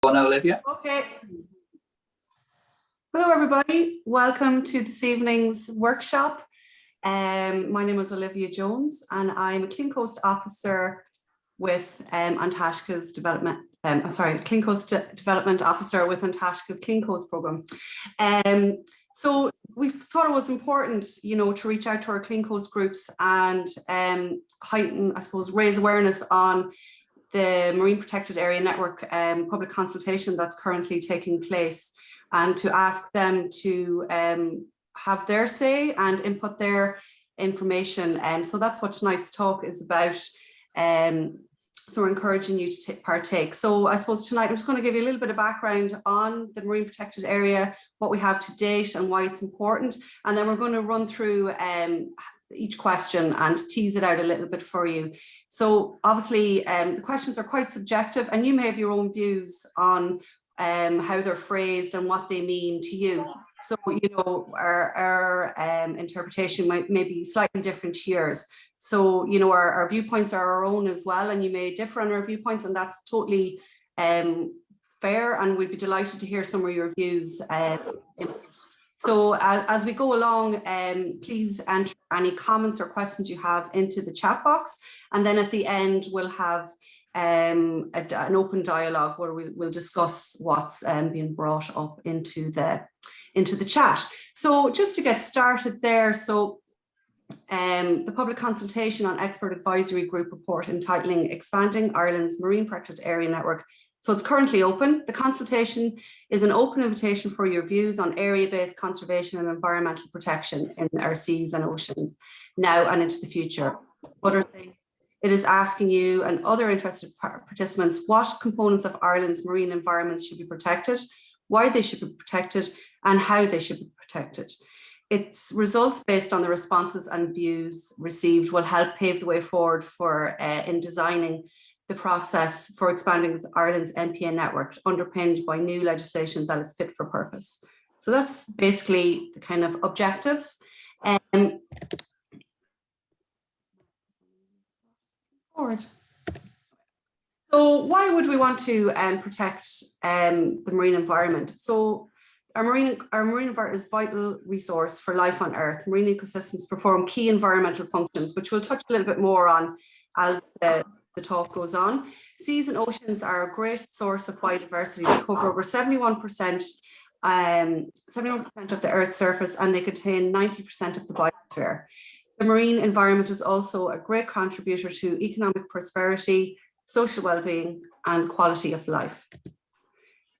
Go now, Olivia. Okay. Hello, everybody. Welcome to this evening's workshop. My name is Olivia Jones, and I'm a Clean Coast Officer with Antashka's Development. Clean Coast Development Officer with Antashka's Clean Coast Programme. So we thought it was important, to reach out to our Clean Coast groups and heighten, raise awareness on the Marine Protected Area Network public consultation that's currently taking place, and to ask them to have their say and input their information. So that's what tonight's talk is about. So we're encouraging you to partake. So I suppose tonight I'm just going to give you a little bit of background on the Marine Protected Area, what we have to date and why it's important. And then we're going to run through each question and tease it out a little bit for you. So obviously the questions are quite subjective, and you may have your own views on how they're phrased and what they mean to you. So, our interpretation may be slightly different to yours. So, our viewpoints are our own as well, and you may differ on our viewpoints, and that's totally fair, and we'd be delighted to hear some of your views. So as we go along, please enter any comments or questions you have into the chat box, and then at the end we'll have an open dialogue where we'll discuss what's being brought up into the chat. So just to get started there, so the public consultation on expert advisory group report entitling Expanding Ireland's Marine Protected Area Network. So it's currently open. The consultation is an open invitation for your views on area-based conservation and environmental protection in our seas and oceans now and into the future. Other things, it is asking you and other interested participants what components of Ireland's marine environments should be protected, why they should be protected, and how they should be protected. Its results based on the responses and views received will help pave the way forward for in designing the process for expanding Ireland's MPA network, underpinned by new legislation that is fit for purpose. So that's basically the kind of objectives. Forward. So why would we want to protect the marine environment? So our marine environment is a vital resource for life on Earth. Marine ecosystems perform key environmental functions, which we'll touch a little bit more on as the talk goes on. Seas and oceans are a great source of biodiversity. They cover over 71% of the Earth's surface, and they contain 90% of the biosphere. The marine environment is also a great contributor to economic prosperity, social well-being, and quality of life.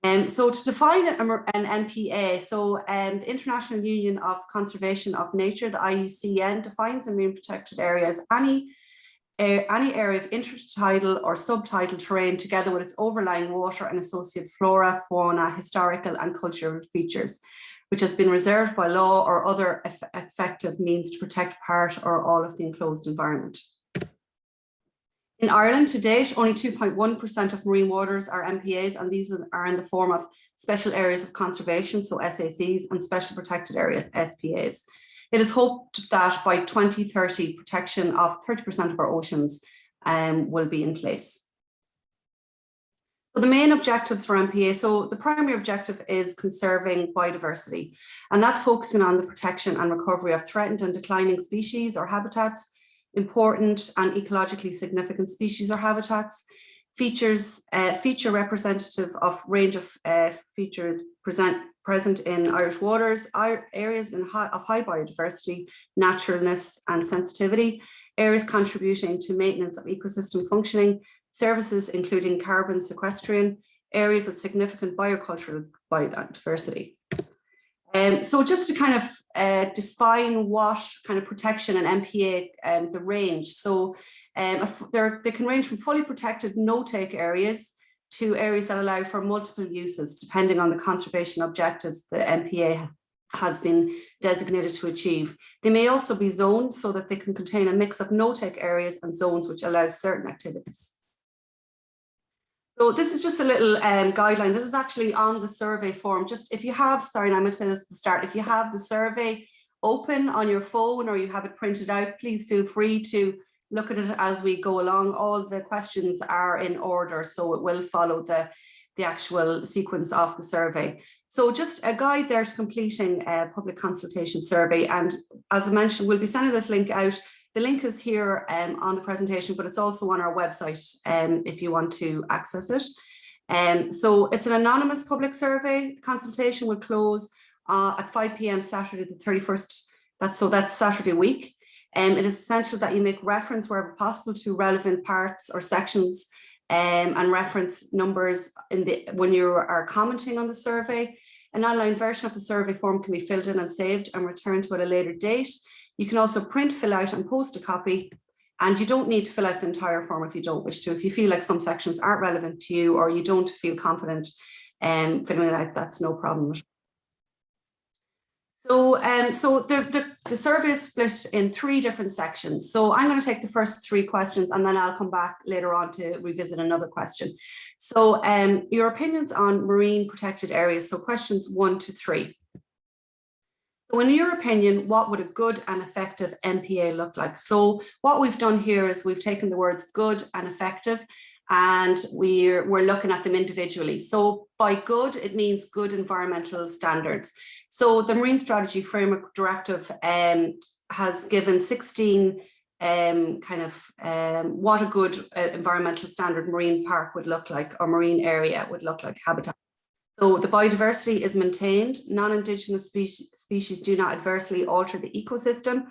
So to define an MPA, so the International Union of Conservation of Nature, the IUCN, defines a marine protected area as any area of intertidal or subtidal terrain together with its overlying water and associated flora, fauna, historical and cultural features, which has been reserved by law or other effective means to protect part or all of the enclosed environment. In Ireland to date, only 2.1% of marine waters are MPAs, and these are in the form of special areas of conservation, so SACs, and special protected areas, SPAs. It is hoped that by 2030, protection of 30% of our oceans will be in place. So the main objectives for MPA, so the primary objective is conserving biodiversity, and that's focusing on the protection and recovery of threatened and declining species or habitats, important and ecologically significant species or habitats, feature representative of range of features present in Irish waters, areas of high biodiversity, naturalness and sensitivity, areas contributing to maintenance of ecosystem functioning, services including carbon sequestration, areas with significant biocultural biodiversity. So just to kind of define what kind of protection and MPA, the range. So they can range from fully protected no-take areas to areas that allow for multiple uses, depending on the conservation objectives the MPA has been designated to achieve. They may also be zoned so that they can contain a mix of no-take areas and zones which allow certain activities. So this is just a little guideline. This is actually on the survey form. Just if you have, sorry, I'm going to say this at the start, if you have the survey open on your phone or you have it printed out, please feel free to look at it as we go along. All the questions are in order, so it will follow the the actual sequence of the survey. So just a guide there to completing a public consultation survey. And as I mentioned, we'll be sending this link out. The link is here on the presentation, but it's also on our website if you want to access it. So it's an anonymous public survey. The consultation will close at 5 p.m. Saturday the 31st. That's Saturday week. It is essential that you make reference wherever possible to relevant parts or sections and reference numbers when you are commenting on the survey. An online version of the survey form can be filled in and saved and returned to at a later date. You can also print, fill out and post a copy. And you don't need to fill out the entire form if you don't wish to. If you feel like some sections aren't relevant to you or you don't feel confident filling it out, that's no problem. So, the survey is split in 3 different sections. So I'm going to take the first 3 questions and then I'll come back later on to revisit another question. So your opinions on marine protected areas. So questions 1 to 3. So in your opinion, what would a good and effective MPA look like? So what we've done here is we've taken the words good and effective and we're looking at them individually. So by good, it means good environmental standards. So the Marine Strategy Framework Directive has given 16 what a good environmental standard marine park would look like, or marine area would look like, habitat. So the biodiversity is maintained, non-Indigenous species do not adversely alter the ecosystem.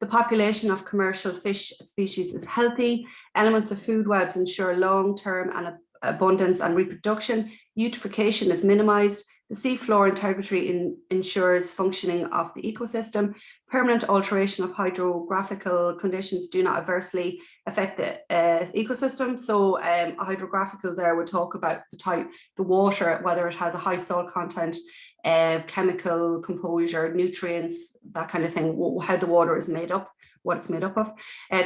The population of commercial fish species is healthy. Elements of food webs ensure long-term and abundance and reproduction. Eutrophication is minimized. The seafloor integrity ensures functioning of the ecosystem. Permanent alteration of hydrographical conditions do not adversely affect the ecosystem. So hydrographical there would talk about the water, whether it has a high salt content, chemical composure, nutrients, that kind of thing, how the water is made up, what it's made up of.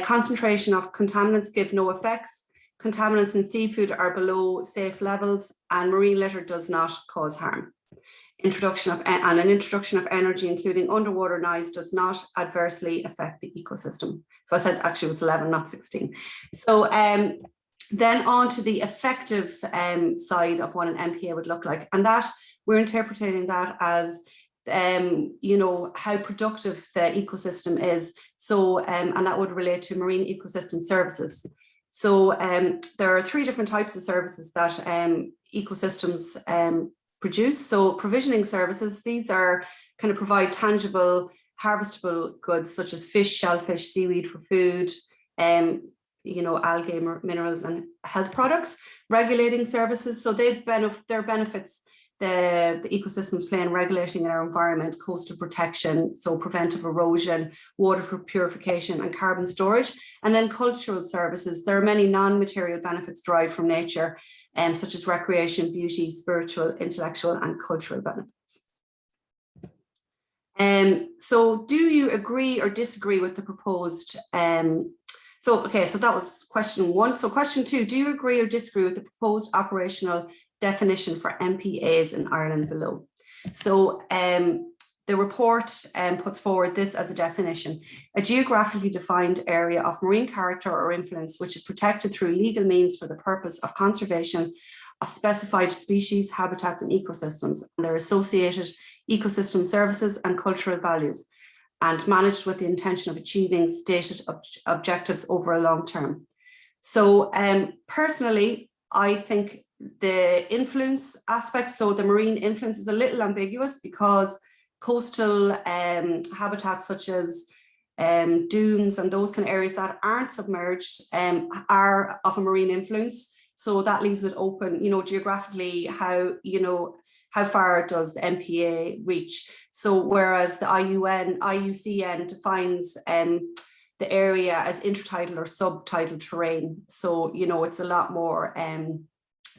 Concentration of contaminants give no effects. Contaminants in seafood are below safe levels and marine litter does not cause harm. An introduction of energy, including underwater noise, does not adversely affect the ecosystem. So I said actually it was 11, not 16. So then on to the effective side of what an MPA would look like. And that we're interpreting that as how productive the ecosystem is. So, and that would relate to marine ecosystem services. So there are 3 different types of services that ecosystems produce. So provisioning services, these are kind of provide tangible, harvestable goods such as fish, shellfish, seaweed for food, algae, minerals and health products. Regulating services, so their benefits the ecosystems play in regulating our environment, coastal protection, so preventive erosion, water for purification and carbon storage. And then cultural services, there are many non-material benefits derived from nature, such as recreation, beauty, spiritual, intellectual and cultural benefits. So do you agree or disagree with the proposed so that was question 1. So question 2, do you agree or disagree with the proposed operational definition for MPAs in Ireland below? So the report puts forward this as a definition: a geographically defined area of marine character or influence which is protected through legal means for the purpose of conservation of specified species, habitats and ecosystems and their associated ecosystem services and cultural values, and managed with the intention of achieving stated objectives over a long term. So personally, I think the influence aspect, so the marine influence, is a little ambiguous because coastal habitats such as dunes and those kind of areas that aren't submerged are of a marine influence. So that leaves it open, geographically, how far does the MPA reach? So whereas the IUCN defines the area as intertidal or subtidal terrain. So, it's a lot more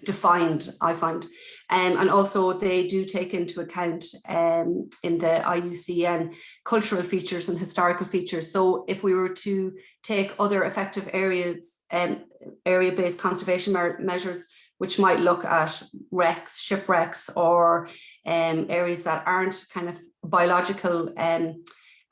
defined, I find. And also they do take into account in the IUCN cultural features and historical features. So if we were to take other effective areas, area-based conservation measures, which might look at wrecks, shipwrecks, or areas that aren't kind of biological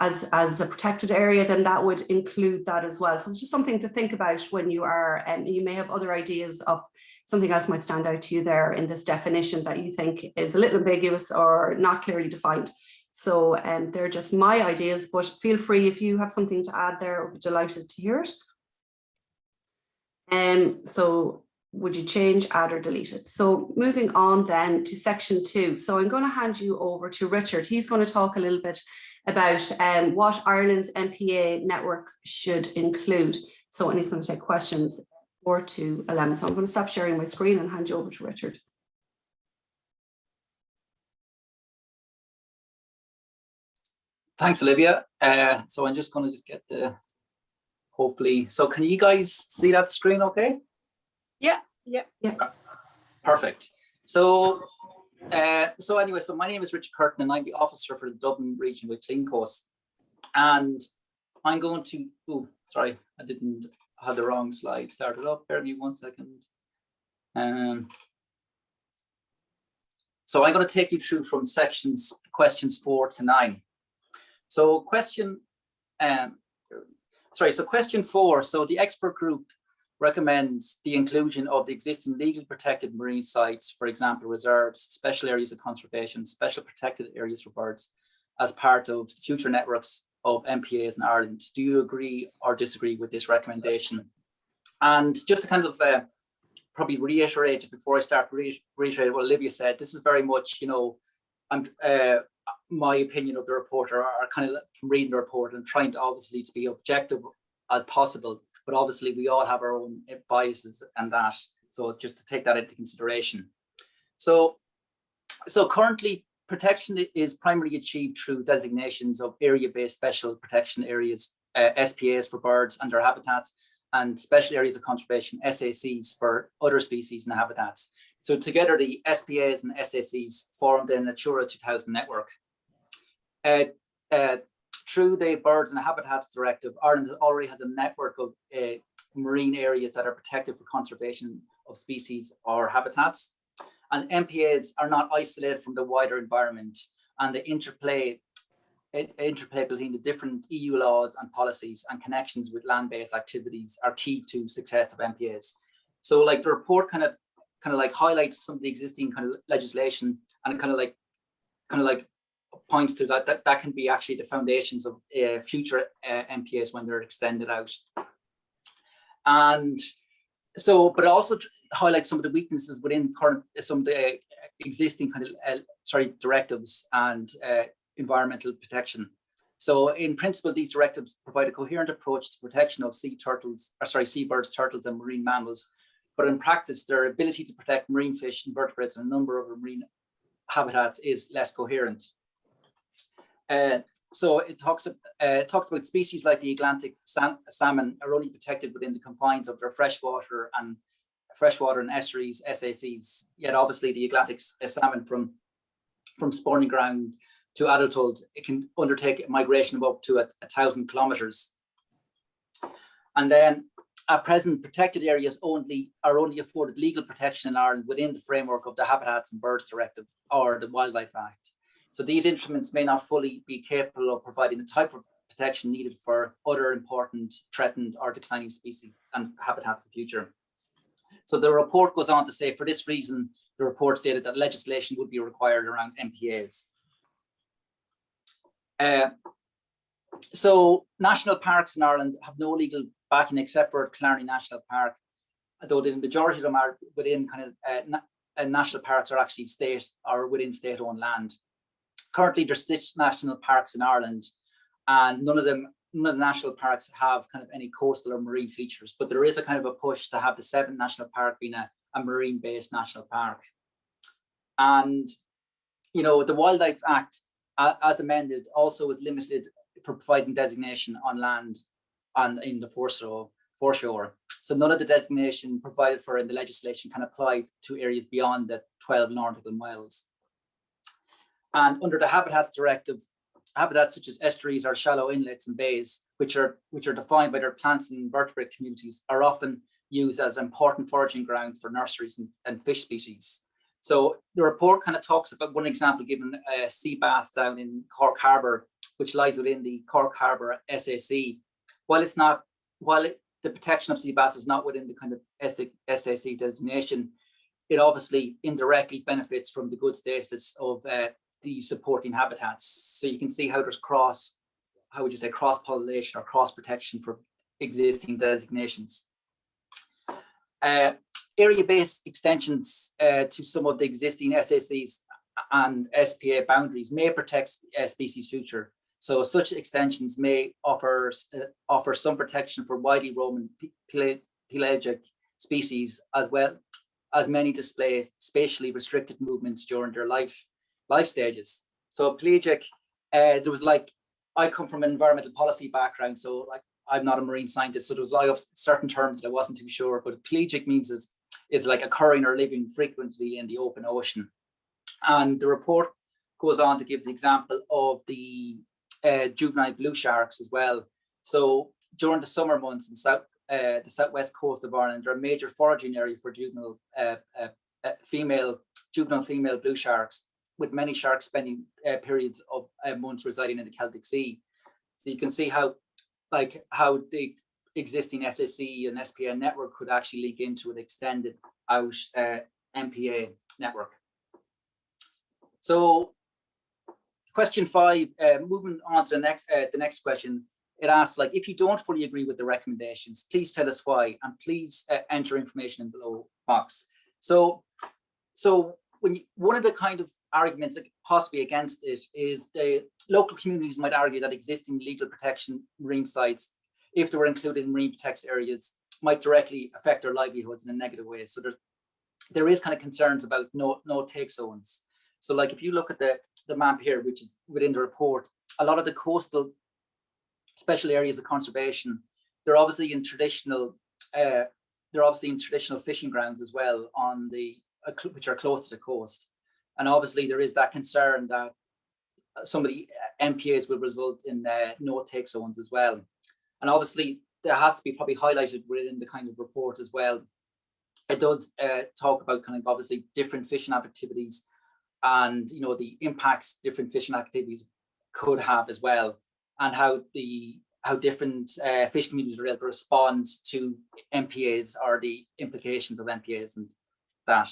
as a protected area, then that would include that as well. So it's just something to think about when you are, you may have other ideas of something else might stand out to you there in this definition that you think is a little ambiguous or not clearly defined. So they're just my ideas, but feel free if you have something to add there, I'll be delighted to hear it. So would you change, add or delete it? So moving on then to section 2. So I'm going to hand you over to Richard. He's going to talk a little bit about what Ireland's MPA network should include. So, and he's going to take questions 4 to 11. So I'm going to stop sharing my screen and hand you over to Richard. Thanks, Olivia. So I'm just going to get the, hopefully, so can you guys see that screen okay? Yeah. Perfect. So anyway, so my name is Richard Curtin and I'm the officer for the Dublin region with Clean Coast. And I'm going to, oh, sorry, I didn't have the wrong slide started up. Bear with me 1 second. So I'm going to take you through from questions 4 to 9. So question 4, so the expert group recommends the inclusion of the existing legally protected marine sites, for example, reserves, special areas of conservation, special protected areas for birds, as part of future networks of MPAs in Ireland. Do you agree or disagree with this recommendation? And just to kind of probably reiterate before I start reiterate what Olivia said, this is very much, my opinion of the report, or kind of from reading the report and trying to obviously to be objective as possible, but obviously we all have our own biases and that, so just to take that into consideration. So currently protection is primarily achieved through designations of area-based special protection areas, SPAs for birds and their habitats, and special areas of conservation, SACs, for other species and habitats. So together the SPAs and SACs form the Natura 2000 network. Through the Birds and Habitats Directive, Ireland already has a network of marine areas that are protected for conservation of species or habitats. And MPAs are not isolated from the wider environment, and the interplay between the different EU laws and policies and connections with land-based activities are key to success of MPAs. So like the report kind of like highlights some of the existing kind of legislation, and kind of like points to that can be actually the foundations of future MPAs when they're extended out. And so, but also highlights some of the weaknesses within some of the existing kind of directives and environmental protection. So in principle, these directives provide a coherent approach to protection of seabirds, turtles and marine mammals. But in practice, their ability to protect marine fish, invertebrates, and a number of marine habitats is less coherent. So it talks about species like the Atlantic salmon are only protected within the confines of their freshwater and estuaries, SACs. Yet obviously the Atlantic salmon from spawning ground to adulthood, it can undertake a migration of up to 1,000 kilometers. And then at present, protected areas are only afforded legal protection in Ireland within the framework of the Habitats and Birds Directive or the Wildlife Act. So these instruments may not fully be capable of providing the type of protection needed for other important threatened or declining species and habitats in the future. So the report goes on to say, for this reason, the report stated that legislation would be required around MPAs. So national parks in Ireland have no legal backing except for Killarney National Park, though the majority of them are within kind of national parks are actually within state-owned land. Currently, there's 6 national parks in Ireland, and none of the national parks have kind of any coastal or marine features, but there is a kind of a push to have the 7th national park being a marine-based national park. And, you know, the Wildlife Act, as amended, also is limited for providing designation on land and in the foreshore. So none of the designation provided for in the legislation can apply to areas beyond the 12 nautical miles. And under the Habitats Directive, habitats such as estuaries or shallow inlets and bays, which are defined by their plants and invertebrate communities, are often used as important foraging ground for nurseries and fish species. So the report kind of talks about one example given sea bass down in Cork Harbour, which lies within the Cork Harbour SAC. While the protection of sea bass is not within the kind of SAC designation, it obviously indirectly benefits from the good status of the supporting habitats. So you can see how there's cross-pollination or cross-protection for existing designations. Area-based extensions to some of the existing SACs and SPA boundaries may protect species future. So such extensions may offer some protection for widely roaming pelagic species, as well as many display spatially restricted movements during their life stages. So pelagic, there was I come from an environmental policy background, so I'm not a marine scientist, so there was a lot of certain terms that I wasn't too sure, but pelagic means is like occurring or living frequently in the open ocean. And the report goes on to give the example of the juvenile blue sharks as well. So during the summer months in the southwest coast of Ireland, they're a major foraging area for juvenile female blue sharks, with many sharks spending periods of months residing in the Celtic Sea. So you can see how the existing SSC and SPA network could actually leak into an extended out MPA network. So question 5, moving on to the next question, it asks, if you don't fully agree with the recommendations, please tell us why, and please enter information in below box. So one of the kind of arguments possibly against it is the local communities might argue that existing legal protection marine sites, if they were included in marine protected areas, might directly affect their livelihoods in a negative way. So there is kind of concerns about no take zones. So if you look at the map here, which is within the report, a lot of the coastal special areas of conservation, they're obviously in traditional fishing grounds as well, which are close to the coast. And obviously there is that concern that some of the MPAs will result in no take zones as well. And obviously there has to be probably highlighted within the kind of report as well. It does talk about kind of obviously different fishing activities and the impacts different fishing activities could have as well, and how different fish communities are able to respond to MPAs or the implications of MPAs and that.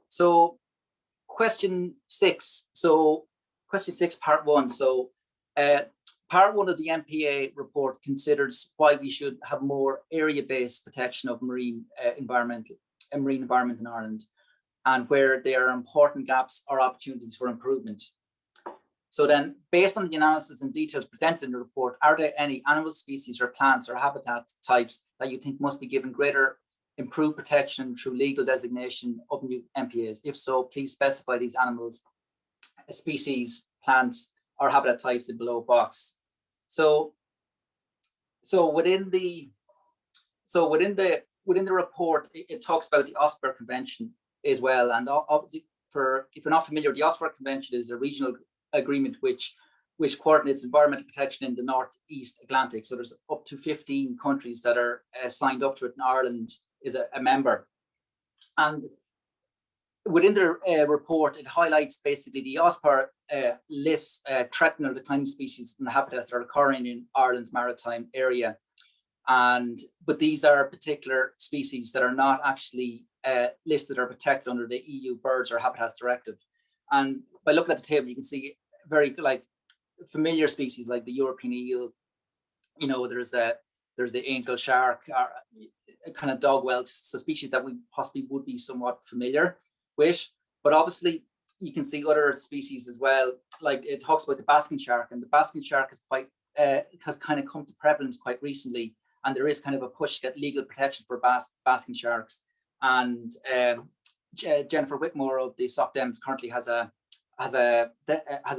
So question 6. So question 6, part 1. So part 1 of the MPA report considers why we should have more area-based protection of marine environment in Ireland, and where there are important gaps or opportunities for improvement. So then, based on the analysis and details presented in the report, are there any animal species or plants or habitat types that you think must be given greater improved protection through legal designation of new MPAs? If so, please specify these animals, species, plants, or habitat types in below box. So within the report, it talks about the Asperger Convention as well. And obviously, if you're not familiar, the Asperger Convention is a regional agreement which coordinates environmental protection in the Northeast Atlantic. So there's up to 15 countries that are signed up to it, and Ireland is a member. And within the report, it highlights basically the OSPAR lists threatened or declining species and habitats that are occurring in Ireland's maritime area. But these are particular species that are not actually listed or protected under the EU Birds or Habitats Directive. And by looking at the table, you can see very familiar species like the European eel. There's the angel shark, or kind of dog whelks, so species that we possibly would be somewhat familiar with. But obviously, you can see other species as well. Like it talks about the basking shark, and the basking shark is has kind of come to prevalence quite recently, and there is kind of a push to get legal protection for basking sharks. And Jennifer Whitmore of the SOCDEMS currently has a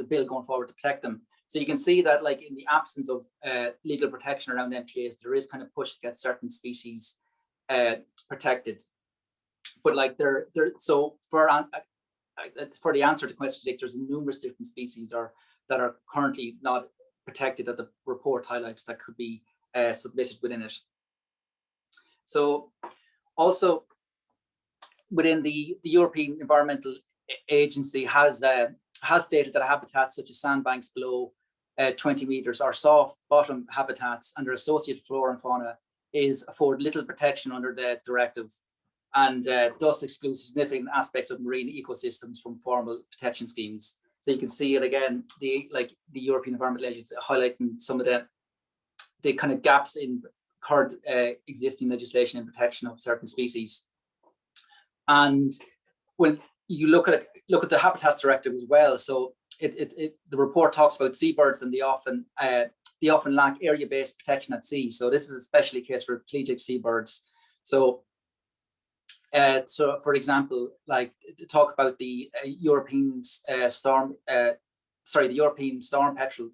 bill going forward to protect them. So you can see that, in the absence of legal protection around MPAs, there is kind of push to get certain species protected. But so for the answer to question, there's numerous different species that are currently not protected that the report highlights that could be submitted within it. So also within the European Environmental Agency has stated that habitats such as sandbanks below 20 meters are soft bottom habitats, and their associated flora and fauna afford little protection under the directive. and thus excludes significant aspects of marine ecosystems from formal protection schemes. So you can see it again, the European Environmental Agency highlighting some of the kind of gaps in current existing legislation and protection of certain species. And when you look at the Habitats Directive as well, so the report talks about seabirds, and they often lack area-based protection at sea. So this is especially the case for pelagic seabirds. So for example, like to talk about the European storm petrel,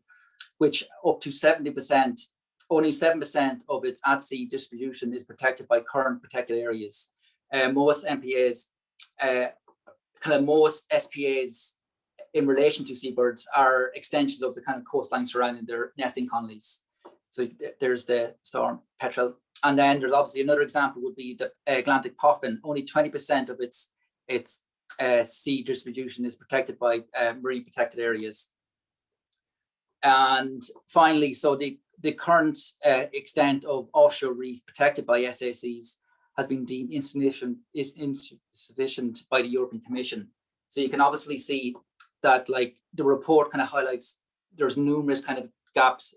which up to 70%, only 7% of its at-sea distribution is protected by current protected areas. Most MPAs, most SPAs in relation to seabirds are extensions of the kind of coastline surrounding their nesting colonies. So there's the storm petrel. And then there's obviously another example would be the Atlantic puffin. Only 20% of its sea distribution is protected by marine protected areas. And finally, so the current extent of offshore reef protected by SACs has been deemed insufficient by the European Commission. So you can obviously see that, like, the report kind of highlights there's numerous kind of gaps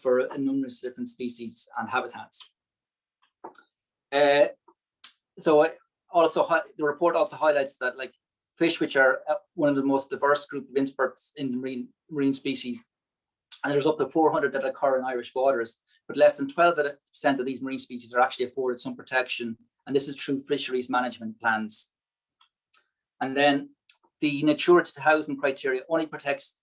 for numerous different species and habitats. So also the report also highlights that, like, fish, which are one of the most diverse group of invertebrates in the marine species, and there's up to 400 that occur in Irish waters, but less than 12% of these marine species are actually afforded some protection, and this is through fisheries management plans. And then the Natura 2000 criteria only protects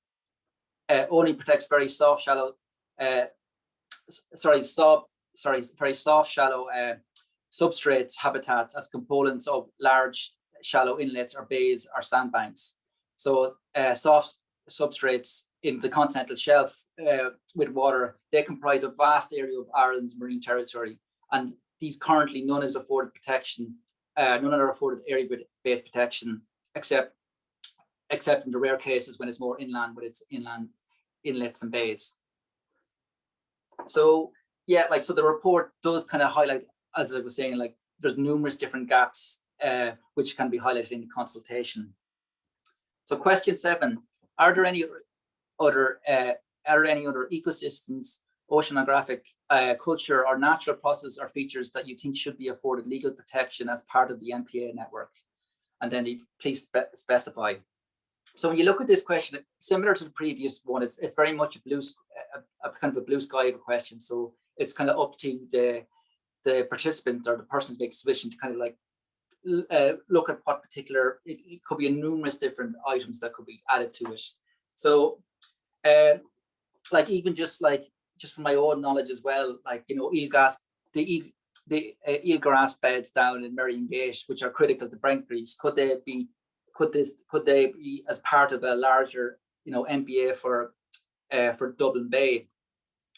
very soft, shallow, very soft, shallow substrates habitats as components of large, shallow inlets or bays or sandbanks. So soft substrates in the continental shelf with water, they comprise a vast area of Ireland's marine territory, and these currently none is afforded protection. None are afforded area-based protection, except in the rare cases when it's more inland with its inland inlets and bays. So yeah, like, so the report does kind of highlight, as I was saying, like, there's numerous different gaps which can be highlighted in the consultation. So question 7, are there any other ecosystems, oceanographic, culture, or natural processes or features that you think should be afforded legal protection as part of the MPA network? And then please specify. So when you look at this question, similar to the previous one, it's very much a kind of a blue sky of a question. So it's kind of up to the participant or the person who's making submission to kind of like look at what particular, it could be numerous different items that could be added to it. So like, even just from my own knowledge as well, like, you know, eelgrass, the eelgrass beds down in Merrion Gate, which are critical to Brentgreaves, could they be as part of a larger, you know, MPA for Dublin Bay?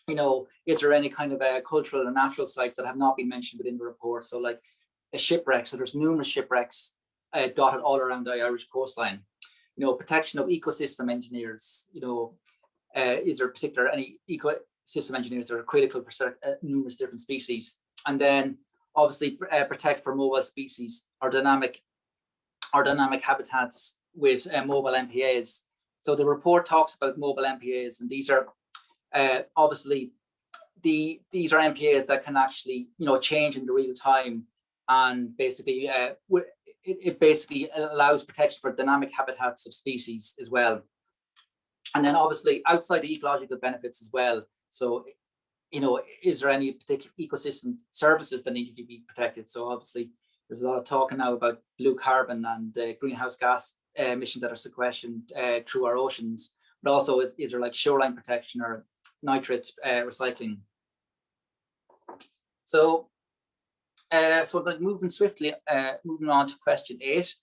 You know, is there any kind of cultural or natural sites that have not been mentioned within the report? So like a shipwreck, so there's numerous shipwrecks dotted all around the Irish coastline. You know, protection of ecosystem engineers, you know, is there any ecosystem engineers that are critical for numerous different species? And then obviously protect for mobile species or dynamic habitats with mobile MPAs. So the report talks about mobile MPAs, and these are obviously these are MPAs that can actually, you know, change in the real time, and basically it basically allows protection for dynamic habitats of species as well. And then obviously outside the ecological benefits as well. So, you know, is there any particular ecosystem services that need to be protected? So obviously there's a lot of talk now about blue carbon and the greenhouse gas emissions that are sequestered through our oceans, but also is there like shoreline protection or nitrates recycling? So so I'm moving swiftly, moving on to question 8.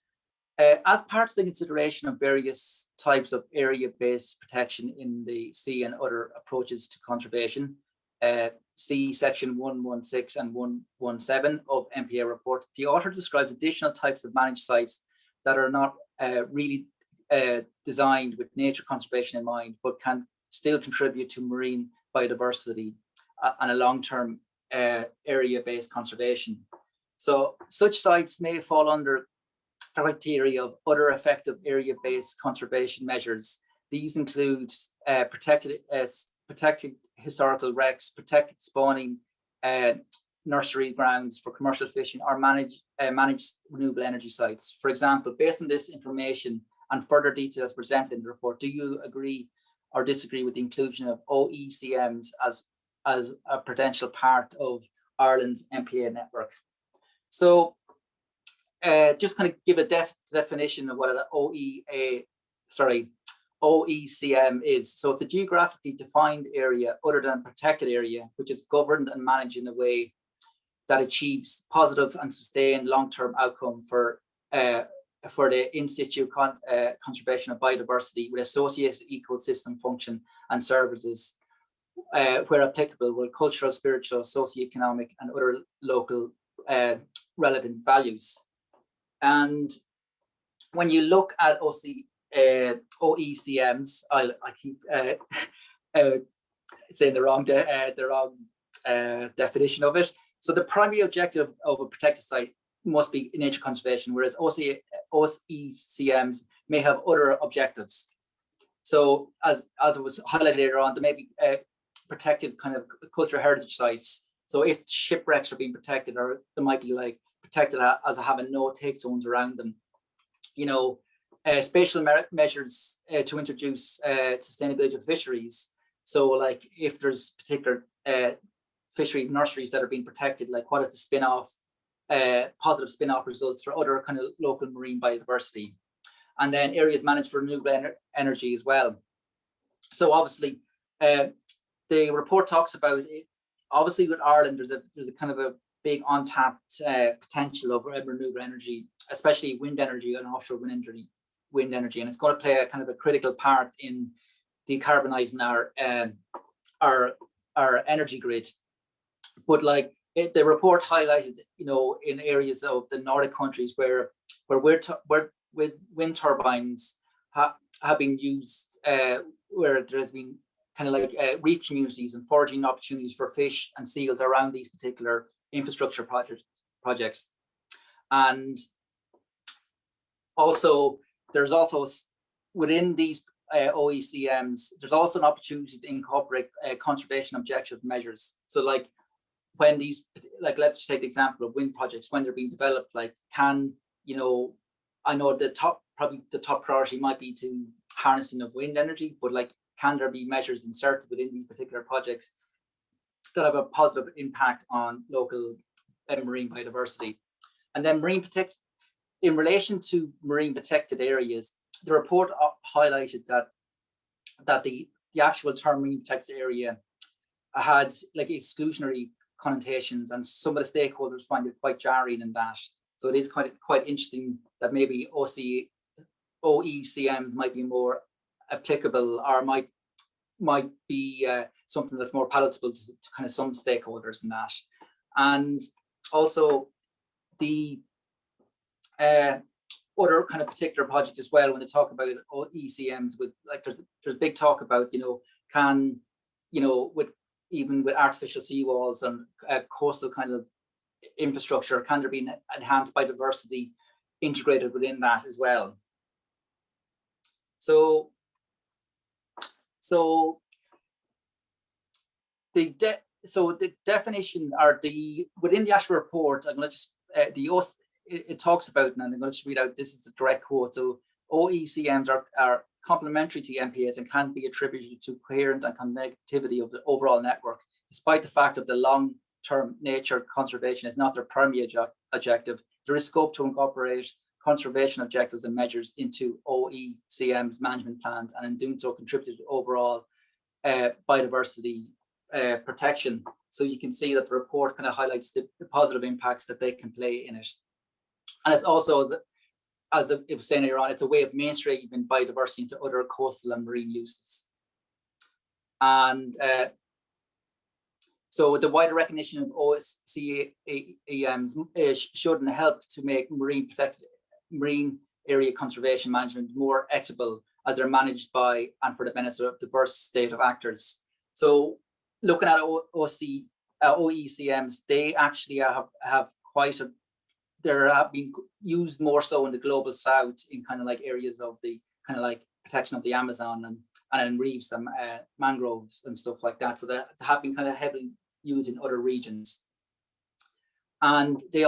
As part of the consideration of various types of area-based protection in the sea and other approaches to conservation, see section 116 and 117 of MPA report, the author describes additional types of managed sites that are not really designed with nature conservation in mind, but can still contribute to marine biodiversity and a long-term area-based conservation. So such sites may fall under criteria of other effective area-based conservation measures. These include protected historical wrecks, protected spawning nursery grounds for commercial fishing, or managed renewable energy sites. For example, based on this information and further details presented in the report, do you agree or disagree with the inclusion of OECMs as a potential part of Ireland's MPA network? So just kind of give a definition of what an OECM is. So it's a geographically defined area other than protected area, which is governed and managed in a way that achieves positive and sustained long-term outcome for the in situ conservation of biodiversity with associated ecosystem function and services where applicable with cultural, spiritual, socioeconomic and other local relevant values. And when you look at OECMs, I keep saying the wrong definition of it. So the primary objective of a protected site must be nature conservation, whereas OECMs may have other objectives. So as it was highlighted later on, there may be protected kind of cultural heritage sites. So if shipwrecks are being protected, or they might be like protected as having no take zones around them. You know, spatial measures to introduce sustainability of fisheries. So like if there's particular fishery nurseries that are being protected, like what is the spin-off, positive spin-off results for other kind of local marine biodiversity. And then areas managed for renewable energy as well. So obviously, the report talks about it. Obviously with Ireland, there's a kind of a big untapped potential of renewable energy, especially wind energy and offshore wind energy, and it's going to play a kind of a critical part in decarbonising our energy grid. But like the report highlighted, you know, in areas of the Nordic countries where wind turbines have been used, where there has been kind of like reef communities and foraging opportunities for fish and seals around these particular infrastructure projects. And also, there's also within these OECMs, there's also an opportunity to incorporate conservation objective measures. So like when these, like let's just take the example of wind projects, when they're being developed, like can, you know, I know probably the top priority might be to harnessing of wind energy, but like can there be measures inserted within these particular projects that have a positive impact on local marine biodiversity? And then in relation to marine protected areas, the report highlighted that the actual term marine protected area had like exclusionary connotations, and some of the stakeholders find it quite jarring in that. So it is quite interesting that maybe OECMs might be more applicable, or might be something that's more palatable to kind of some stakeholders in that. And also the other kind of particular project as well, when they talk about ECMs, with like there's big talk about, you know, can, you know, even with artificial seawalls and coastal kind of infrastructure, can there be enhanced biodiversity integrated within that as well? So the definition, or within the actual report, I'm going to just it talks about, and I'm going to just read out, this is the direct quote. So OECMs are complementary to MPAs and can be attributed to coherent and connectivity of the overall network, despite the fact that the long-term nature conservation is not their primary objective. There is scope to incorporate conservation objectives and measures into OECM's management plans, and in doing so contribute to overall biodiversity protection. So you can see that the report kind of highlights the positive impacts that they can play in it. And it's also, as it was saying earlier on, it's a way of mainstreaming biodiversity into other coastal and marine uses. And so the wider recognition of OECMs should help to make marine area conservation management more equitable, as they're managed by and for the benefit of diverse state of actors. So looking at OECMs, they actually have quite there have been used more so in the global south in kind of like areas of the kind of like protection of the Amazon and in reefs and mangroves and stuff like that. So they have been kind of heavily used in other regions. And they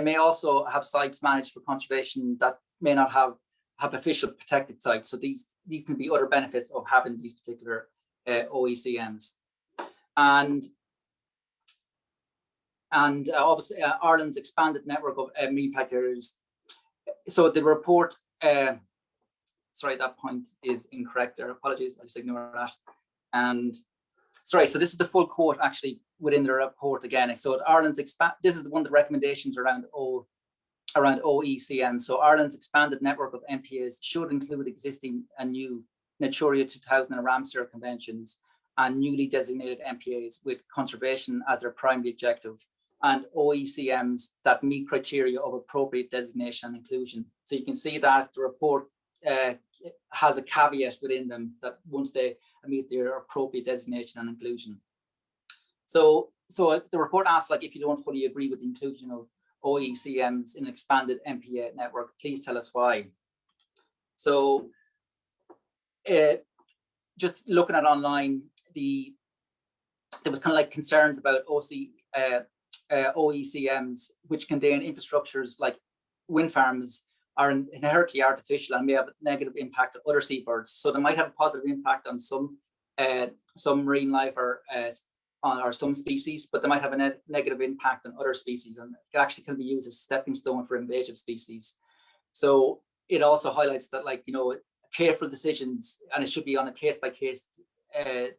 may also have sites managed for conservation that may not have official protected sites. So these can be other benefits of having these particular OECMs. And obviously Ireland's expanded network of marine protected areas. So the report, sorry, that point is incorrect there. Apologies, I'll just ignore that. And sorry, so this is the full quote actually within the report again. So Ireland's this is one of the recommendations around OECM. So Ireland's expanded network of MPAs should include existing and new Natura 2000 and Ramsar conventions and newly designated MPAs with conservation as their primary objective, and OECMs that meet criteria of appropriate designation and inclusion. So you can see that the report has a caveat within them that once they meet their appropriate designation and inclusion. So the report asks, like, if you don't fully agree with the inclusion of OECMs in an expanded MPA network, please tell us why. So just looking at online, there was kind of like concerns about OECMs, which contain infrastructures like wind farms are inherently artificial and may have a negative impact on other seabirds. So they might have a positive impact on some marine life or some species, but they might have a negative impact on other species, and it actually can be used as a stepping stone for invasive species. So it also highlights that, like, you know, careful decisions, and it should be on a case-by-case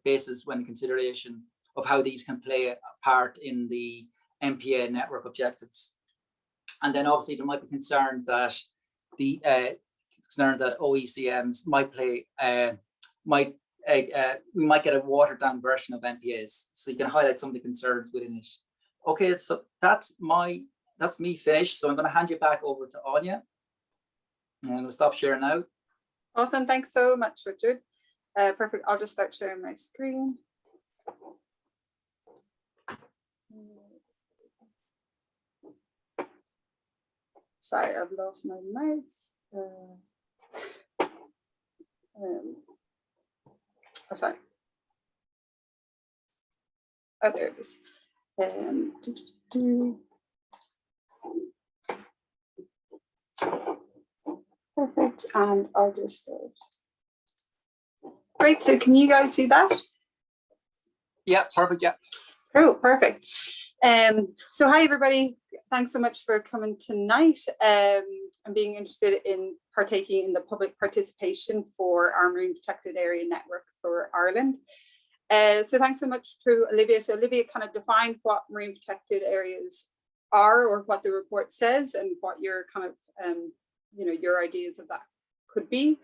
basis when consideration of how these can play a part in the MPA network objectives. And then obviously there might be concerns that OECMs might play we might get a watered down version of MPAs. So you can highlight some of the concerns within it. Okay, so that's me finished. So I'm going to hand you back over to Anya. And I'm going to stop sharing now. Awesome, thanks so much, Richard. Perfect, I'll just start sharing my screen. Sorry, I've lost my mouse. Oh, sorry. Oh, there it is. Perfect, and I'll just start. Great, so can you guys see that? Yeah, perfect, yeah. Oh, perfect. So hi, everybody. Thanks so much for coming tonight and being interested in partaking in the public participation for our Marine Protected Area Network for Ireland. So thanks so much to Olivia. So Olivia kind of defined what marine protected areas are, or what the report says, and what your kind of, you know, your ideas of that could be.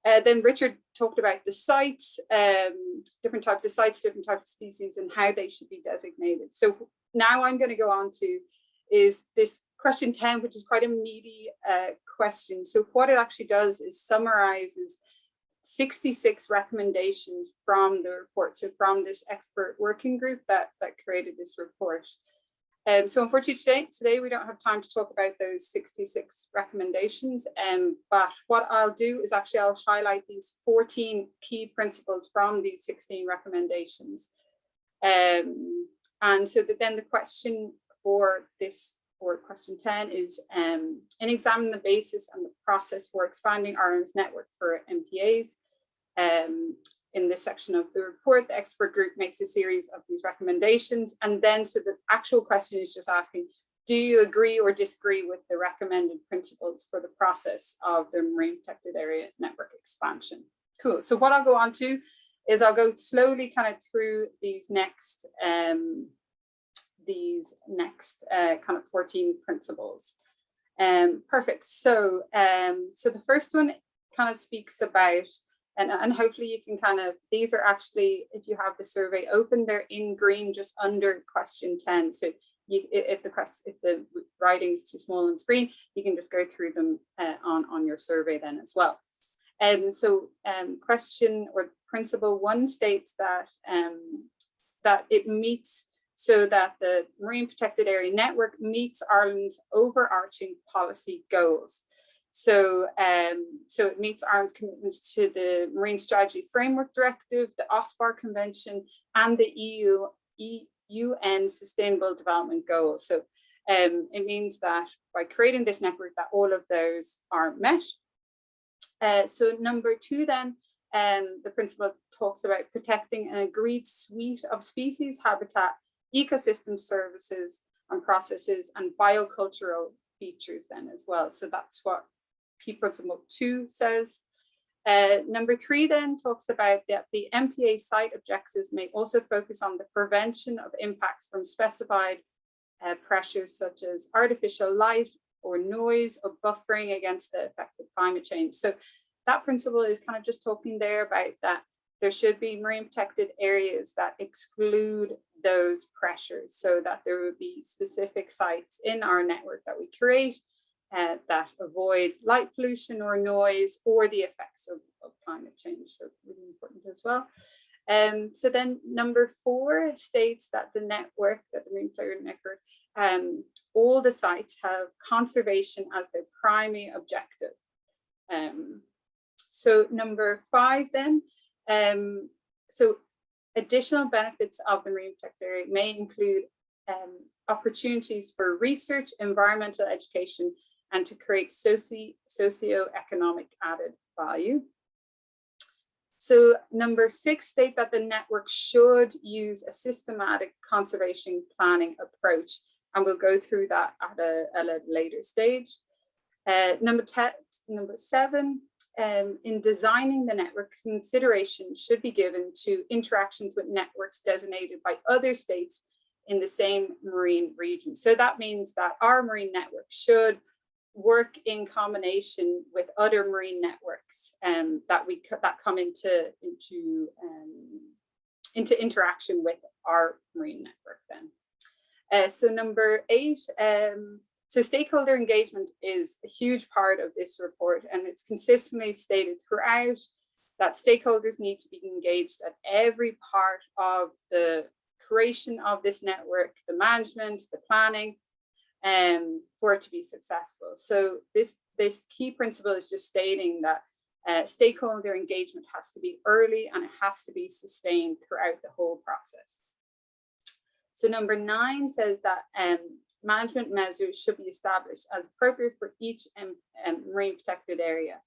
Then Richard talked about the sites, different types of sites, different types of species, and how they should be designated. So now I'm going to go on to is this question 10, which is quite a meaty question. So what it actually does is summarizes 66 recommendations from the report, so from this expert working group that created this report. So unfortunately today we don't have time to talk about those 66 recommendations, but what I'll do is actually I'll highlight these 14 key principles from these 16 recommendations. And so then the question for this, or question 10, is and examine the basis and the process for expanding Ireland's network for MPAs. In this section of the report, the expert group makes a series of these recommendations, and then so the actual question is just asking, do you agree or disagree with the recommended principles for the process of the Marine Protected Area Network expansion? Cool. So what I'll go on to is I'll go slowly kind of through these next kind of 14 principles. Perfect. So so the first one kind of speaks about, and hopefully you can kind of, these are actually, if you have the survey open, they're in green just under question 10. So you, if the writing is too small on screen, you can just go through them on your survey then as well. So question or principle 1 states that that it meets so that the Marine Protected Area Network meets Ireland's overarching policy goals. So, so it meets Ireland's commitments to the Marine Strategy Framework Directive, the Asperger Convention, and the UN Sustainable Development Goals. So it means that by creating this network, that all of those are met. So number 2 then, the principle talks about protecting an agreed suite of species, habitat, ecosystem services and processes, and biocultural features then as well. So that's what key principle 2 says. Number 3 then talks about that the MPA site objectives may also focus on the prevention of impacts from specified pressures such as artificial light or noise or buffering against the effect of climate change. So that principle is kind of just talking there about that there should be marine protected areas that exclude those pressures, so that there would be specific sites in our network that we create that avoid light pollution or noise or the effects of climate change. So really important as well. So then number 4 states that the network, that the Marine Player Network, all the sites have conservation as their primary objective. So number 5 then, so additional benefits of the marine protected area may include opportunities for research, environmental education, and to create socio-economic added value. So number 6 state that the network should use a systematic conservation planning approach, and we'll go through that at a later stage. Number 7, in designing the network, consideration should be given to interactions with networks designated by other states in the same marine region. So that means that our marine network should work in combination with other marine networks that come into interaction with our marine network then. So number 8, so stakeholder engagement is a huge part of this report, and it's consistently stated throughout that stakeholders need to be engaged at every part of the creation of this network, the management, the planning, for it to be successful. So this key principle is just stating that stakeholder engagement has to be early and it has to be sustained throughout the whole process. So number 9 says that management measures should be established as appropriate for each marine protected area.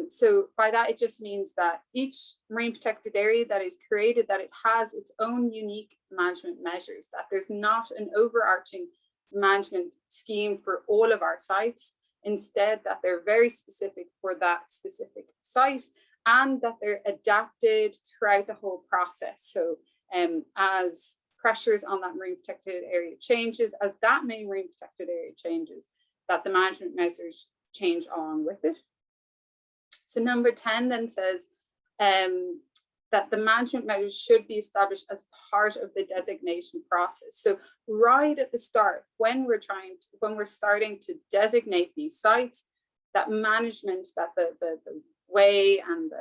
So by that, it just means that each marine protected area that is created, that it has its own unique management measures, that there's not an overarching management scheme for all of our sites, instead that they're very specific for that specific site, and that they're adapted throughout the whole process. So as pressures on that marine protected area changes, as that main marine protected area changes, that the management measures change along with it. So number 10 then says that the management measures should be established as part of the designation process. So right at the start, when we're starting to designate these sites, that management, that the way and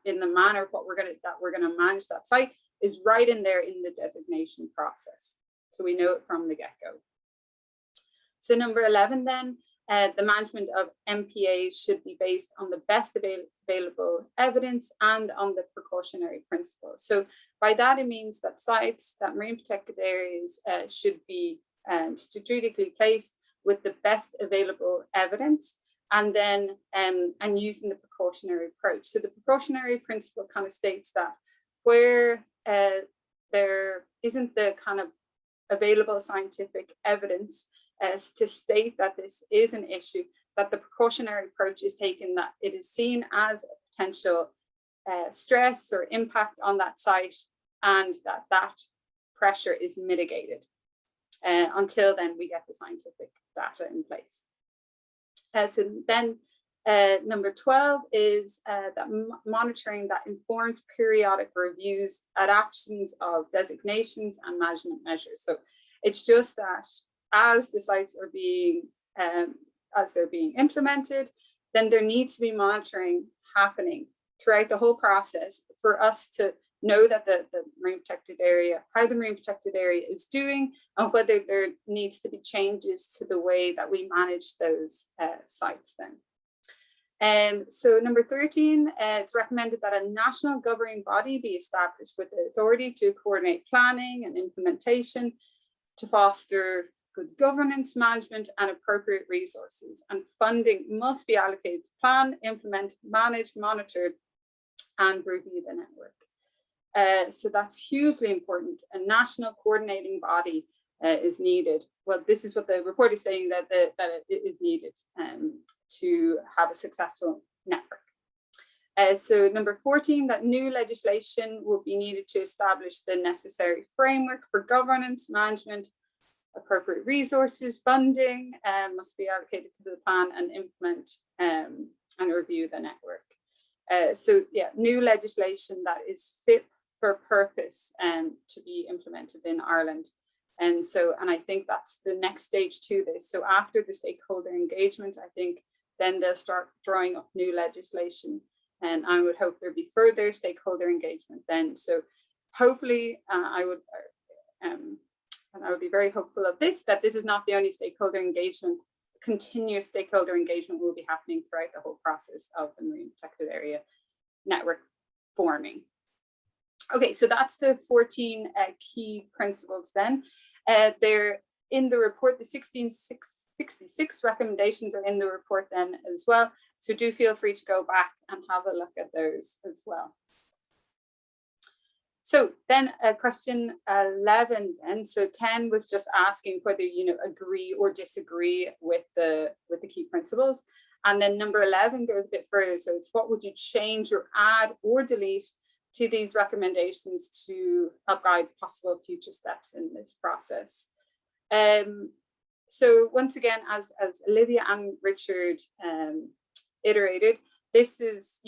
in the manner of that we're gonna manage that site is right in there in the designation process. So we know it from the get-go. So number 11 then, the management of MPAs should be based on the best available evidence and on the precautionary principles. So by that, it means that sites, that marine protected areas should be strategically placed with the best available evidence, and then and using the precautionary approach. So the precautionary principle kind of states that where there isn't the kind of available scientific evidence to state that this is an issue, that the precautionary approach is taken, that it is seen as a potential stress or impact on that site, and that pressure is mitigated. Until then, we get the scientific data in place. So then number 12 is that monitoring that informs periodic reviews, adaptations of designations and management measures. So it's just that as the sites are being, as they're being implemented, then there needs to be monitoring happening throughout the whole process for us to know that the marine protected area, how the marine protected area is doing, and whether there needs to be changes to the way that we manage those sites then. So number 13, it's recommended that a national governing body be established with the authority to coordinate planning and implementation to foster good governance, management, and appropriate resources. And funding must be allocated to plan, implement, manage, monitor, and review the network. So that's hugely important. A national coordinating body is needed. Well, this is what the report is saying, that it is needed to have a successful network. So number 14, that new legislation will be needed to establish the necessary framework for governance, management, appropriate resources, funding must be allocated to the plan and implement and review the network. So yeah, new legislation that is fit for purpose to be implemented in Ireland. And I think that's the next stage to this. So after the stakeholder engagement, I think then they'll start drawing up new legislation, and I would hope there'd be further stakeholder engagement then. So hopefully I would be very hopeful of this, that this is not the only stakeholder engagement. Continuous stakeholder engagement will be happening throughout the whole process of the marine protected area network forming. Okay, so that's the 14 key principles then. They're in the report, the 66 recommendations are in the report then as well. So do feel free to go back and have a look at those as well. So then question 11 then, so 10 was just asking whether you agree or disagree with the key principles. And then number 11 goes a bit further. So it's what would you change or add or delete to these recommendations to help guide possible future steps in this process. So once again, as Olivia and Richard iterated, this is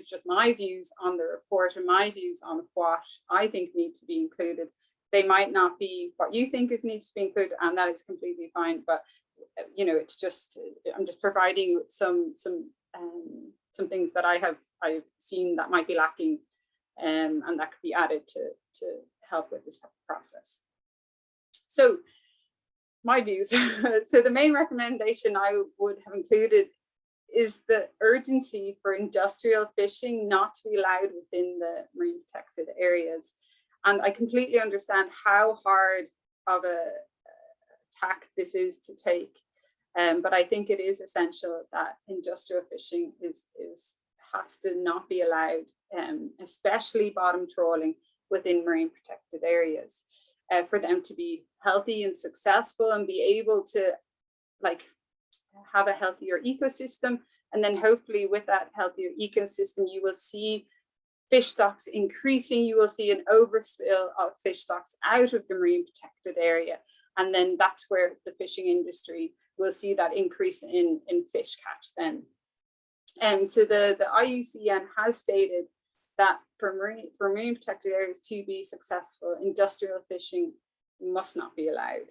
just my views on the report and my views on what I think need to be included. They might not be what you think needs to be included, and that is completely fine. But it's just, I'm just providing you with some things that I've seen that might be lacking, and that could be added to help with this process. So my views. So the main recommendation I would have included is the urgency for industrial fishing not to be allowed within the marine protected areas. And I completely understand how hard of a tack this is to take. But I think it is essential that industrial fishing has to not be allowed, especially bottom trawling within marine protected areas, for them to be healthy and successful and be able to have a healthier ecosystem. And then hopefully with that healthier ecosystem, you will see fish stocks increasing, you will see an overspill of fish stocks out of the marine protected area. And then that's where the fishing industry will see that increase in fish catch then. And so the IUCN has stated that for marine protected areas to be successful, industrial fishing must not be allowed.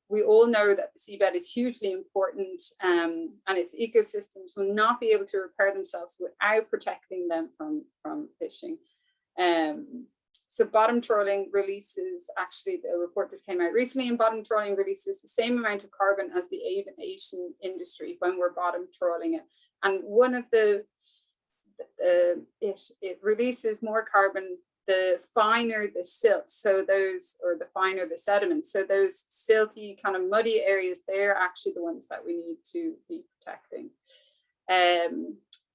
We all know that the seabed is hugely important, and its ecosystems will not be able to repair themselves without protecting them from fishing. So bottom trawling releases, actually the report just came out recently, and bottom trawling releases the same amount of carbon as the aviation industry when we're bottom trawling it. And one of it releases more carbon the finer the silt, so those, or the finer the sediment. So those silty kind of muddy areas, they're actually the ones that we need to be protecting.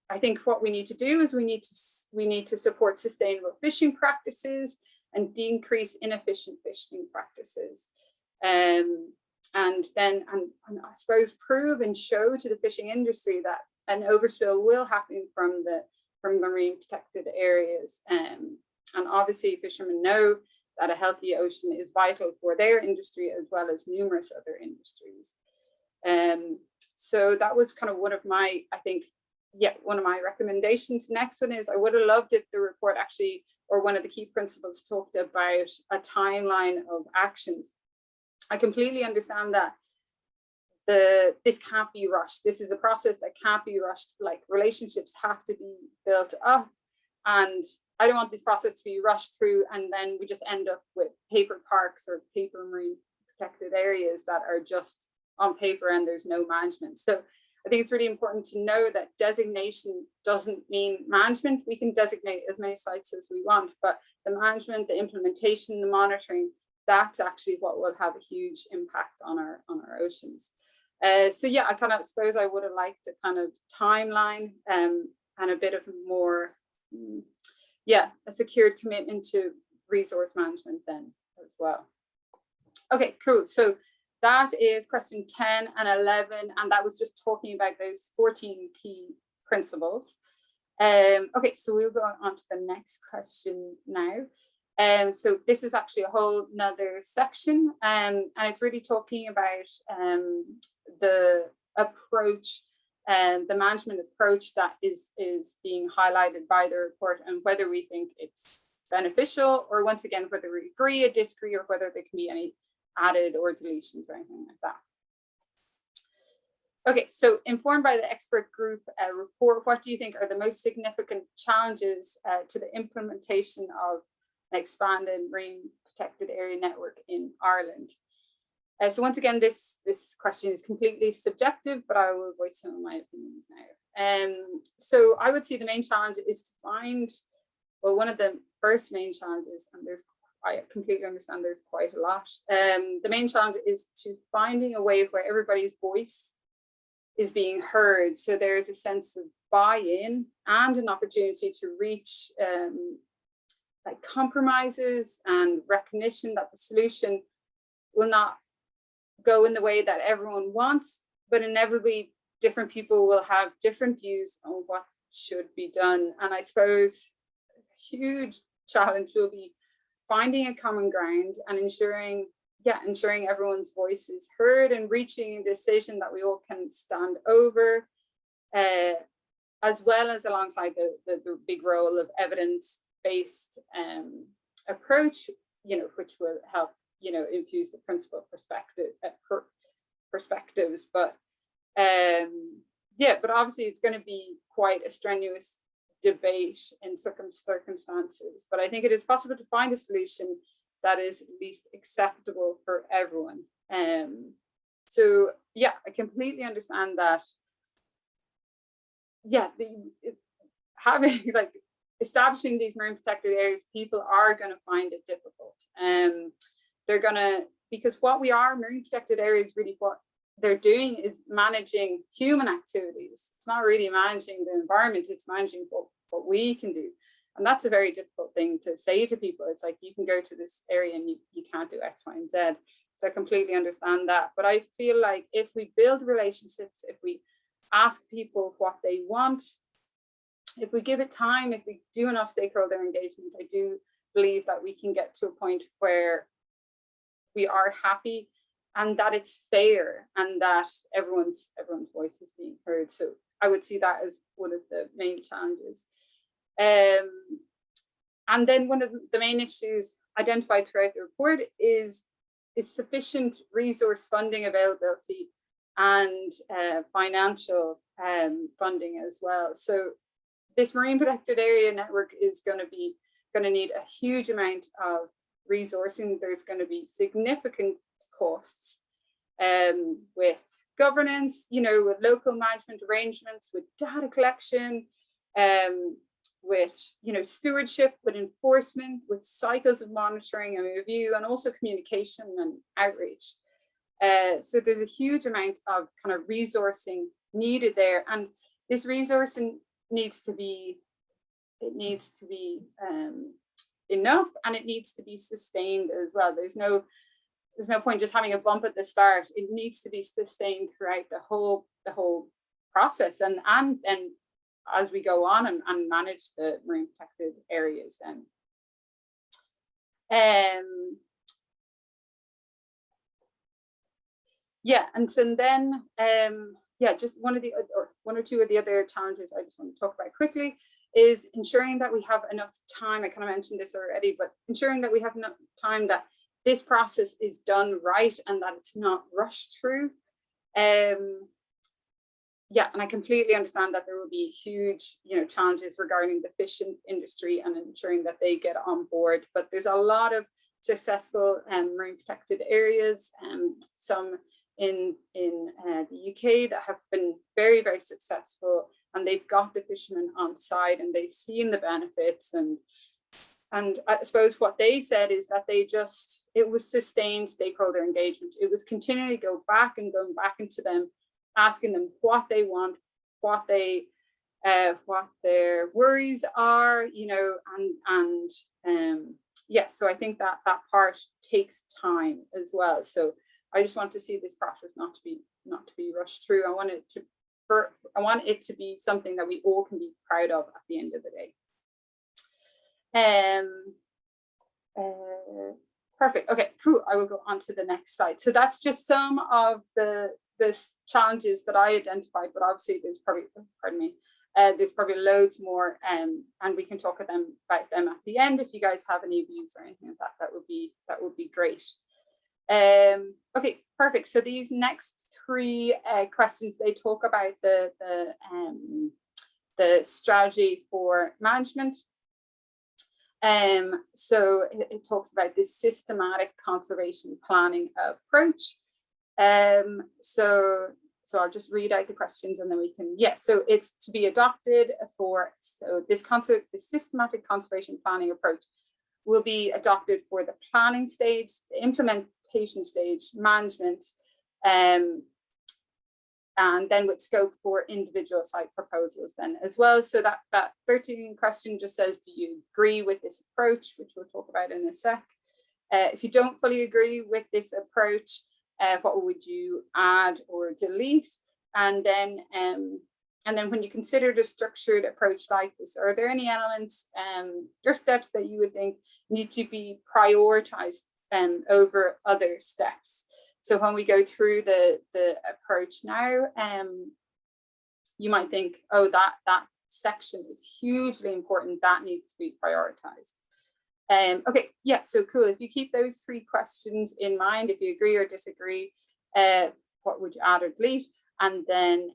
I think what we need to do is we need to support sustainable fishing practices and decrease inefficient fishing practices. And I suppose prove and show to the fishing industry that an overspill will happen from marine protected areas. And obviously fishermen know that a healthy ocean is vital for their industry as well as numerous other industries. So that was kind of one of my recommendations. Next one is, I would have loved if the report actually, or one of the key principles, talked about a timeline of actions. I completely understand that this can't be rushed. This is a process that can't be rushed. Like, relationships have to be built up, And I don't want this process to be rushed through and then we just end up with paper parks or paper marine protected areas that are just on paper and there's no management. So I think it's really important to know that designation doesn't mean management. We can designate as many sites as we want, but the management, the implementation, the monitoring, that's actually what will have a huge impact on our oceans. So yeah, I kind of suppose I would have liked a kind of timeline and a bit of more, a secured commitment to resource management then as well. Okay, cool. So that is question 10 and 11, and that was just talking about those 14 key principles. Okay, so we'll go on to the next question now. So this is actually a whole nother section, and it's really talking about the approach and the management approach that is being highlighted by the report, and whether we think it's beneficial, or once again, whether we agree or disagree, or whether there can be any added or deletions or anything like that. Okay, so informed by the expert group report, what do you think are the most significant challenges to the implementation of an expanded marine protected area network in Ireland? So once again, this question is completely subjective, but I will voice some of my opinions now. So I would say the main challenge is to find, well, one of the first main challenges, and I completely understand there's quite a lot. The main challenge is to finding a way where everybody's voice is being heard. So there's a sense of buy-in and an opportunity to reach like compromises and recognition that the solution will not go in the way that everyone wants, but inevitably different people will have different views on what should be done. And I suppose a huge challenge will be finding a common ground and ensuring everyone's voice is heard and reaching a decision that we all can stand over, as well as alongside the big role of evidence-based approach, which will help, infuse the principal perspectives. But but obviously it's going to be quite a strenuous debate in circumstances, but I think it is possible to find a solution that is at least acceptable for everyone. So yeah, I completely understand that. Yeah, having like establishing these marine protected areas, people are going to find it difficult. They're going to, because what we are, marine protected areas, really what they're doing is managing human activities. It's not really managing the environment, it's managing what we can do. And that's a very difficult thing to say to people. It's like, you can go to this area and you can't do X, Y, and Z. So I completely understand that. But I feel like if we build relationships, if we ask people what they want, if we give it time, if we do enough stakeholder engagement, I do believe that we can get to a point where we are happy and that it's fair and that everyone's voice is being heard. So I would see that as one of the main challenges. And then one of the main issues identified throughout the report is sufficient resource funding availability and financial funding as well. So this marine protected area network is going to need a huge amount of resourcing. There's going to be significant costs with governance, with local management arrangements, with data collection, with stewardship, with enforcement, with cycles of monitoring and review, and also communication and outreach. So there's a huge amount of kind of resourcing needed there, and this resourcing needs to be enough, and it needs to be sustained as well. There's no point just having a bump at the start. It needs to be sustained throughout the whole process, and as we go on and manage the marine protected areas. And so then just one or two of the other challenges I just want to talk about quickly is ensuring that we have enough time. I kind of mentioned this already, but ensuring that we have enough time, that this process is done right and that it's not rushed through. yeah, and I completely understand that there will be huge, challenges regarding the fishing industry and ensuring that they get on board. But there's a lot of successful marine protected areas, some in the UK that have been very, very successful, and they've got the fishermen on side and they've seen the benefits. And I suppose what they said is that it was sustained stakeholder engagement. It was continually going back into them, asking them what they want, what their worries are, so I think that part takes time as well. So I just want to see this process not to be rushed through. I want it to be something that we all can be proud of at the end of the day. Perfect. Okay, cool. I will go on to the next slide. So that's just some of the challenges that I identified, but obviously there's probably loads more, and we can talk about them at the end. If you guys have any views or anything like that, that would be great. Okay, perfect. So these next three questions, they talk about the strategy for management. So it talks about this systematic conservation planning approach. So I'll just read out the questions and then we can, so it's to be adopted this systematic conservation planning approach will be adopted for the planning stage, the implementation stage, management, and then with scope for individual site proposals then as well. So that 13 question just says, do you agree with this approach, which we'll talk about in a sec. If you don't fully agree with this approach, what would you add or delete? And then when you consider the structured approach like this, are there any elements or steps that you would think need to be prioritized over other steps? So when we go through the approach now, you might think, oh, that section is hugely important, that needs to be prioritized. Okay, so cool. If you keep those three questions in mind, if you agree or disagree, what would you add or delete? And then,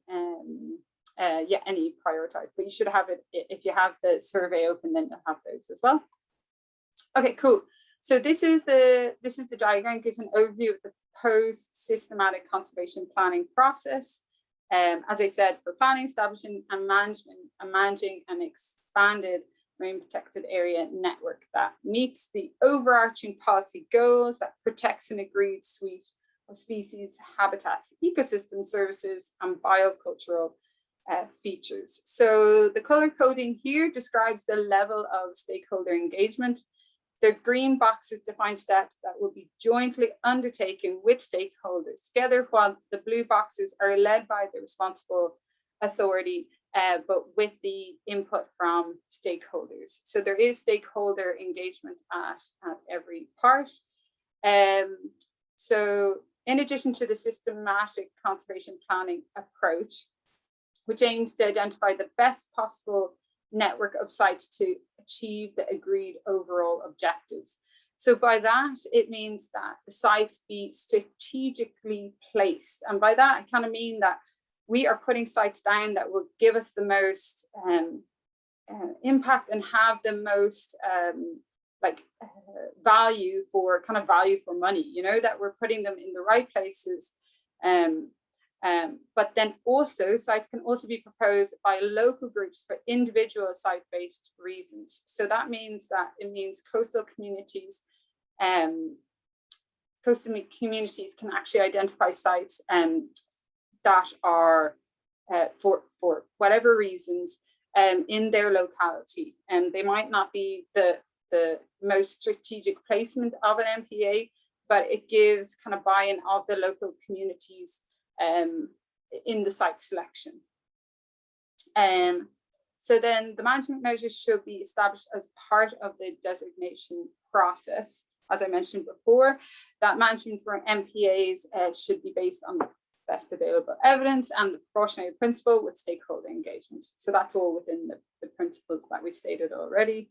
any prioritized. But you should have it, if you have the survey open, then you'll have those as well. Okay, cool. So this is the diagram. It gives an overview of the proposed systematic conservation planning process. As I said, for planning, establishing and managing an expanded marine protected area network that meets the overarching policy goals, that protects an agreed suite of species, habitats, ecosystem services, and biocultural features. So the color coding here describes the level of stakeholder engagement. The green boxes define steps that will be jointly undertaken with stakeholders together, while the blue boxes are led by the responsible authority, but with the input from stakeholders. So there is stakeholder engagement at every part. So in addition to the systematic conservation planning approach, which aims to identify the best possible network of sites to achieve the agreed overall objectives. So by that, it means that the sites be strategically placed. And by that, I kind of mean that we are putting sites down that will give us the most impact and have the most value for money, that we're putting them in the right places. But then also sites can also be proposed by local groups for individual site-based reasons. So that means coastal communities can actually identify sites that are for whatever reasons in their locality, and they might not be the most strategic placement of an MPA, but it gives kind of buy-in of the local communities in the site selection. So then the management measures should be established as part of the designation process. As I mentioned before, that management for MPAs should be based on the best available evidence and the precautionary principle with stakeholder engagement. So that's all within the principles that we stated already.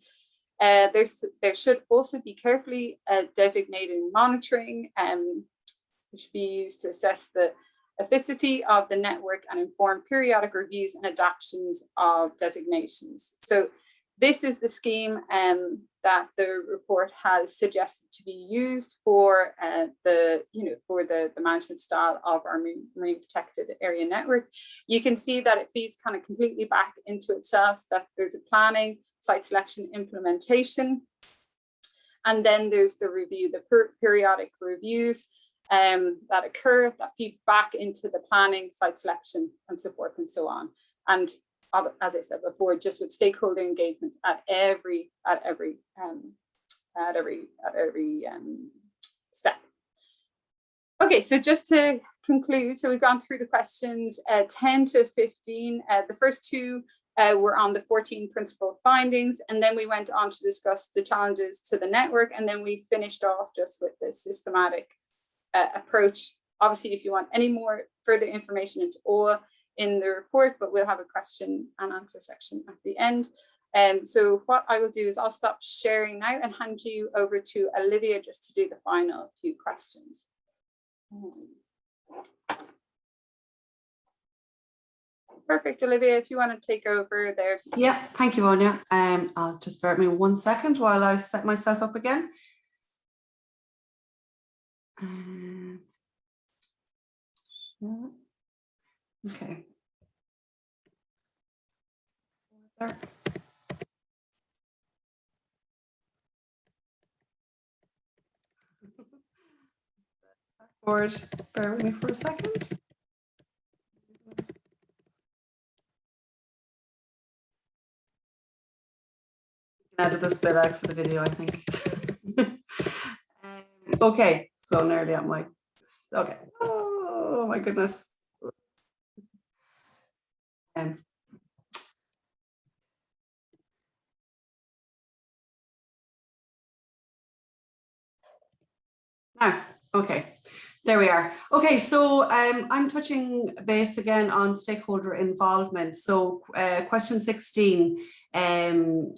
There should also be carefully designated monitoring, which should be used to assess the efficacy of the network and inform periodic reviews and adaptations of designations. So this is the scheme that the report has suggested to be used for the management style of our marine protected area network. You can see that it feeds kind of completely back into itself, that there's a planning, site selection, implementation, and then there's the review, the periodic reviews that occur, that feed back into the planning, site selection, and so forth and so on. And as I said before, just with stakeholder engagement at every step. Okay, so just to conclude, so we've gone through the questions 10 to 15. The first two were on the 14 principal findings, and then we went on to discuss the challenges to the network, and then we finished off just with the systematic approach. Obviously, if you want any more further information, it's all in the report, but we'll have a question and answer section at the end. So what I will do is I'll stop sharing now and hand you over to Olivia just to do the final few questions. Perfect, Olivia, if you want to take over there. Yeah, thank you, Anya. I'll just bear with me 1 second while I set myself up again. Okay. Forward, bear with me for a second. Added this bit out for the video, I think. Okay, so nearly at my, okay. Oh my goodness. Now, okay, there we are. Okay, so I'm touching base again on stakeholder involvement. So question 16 kind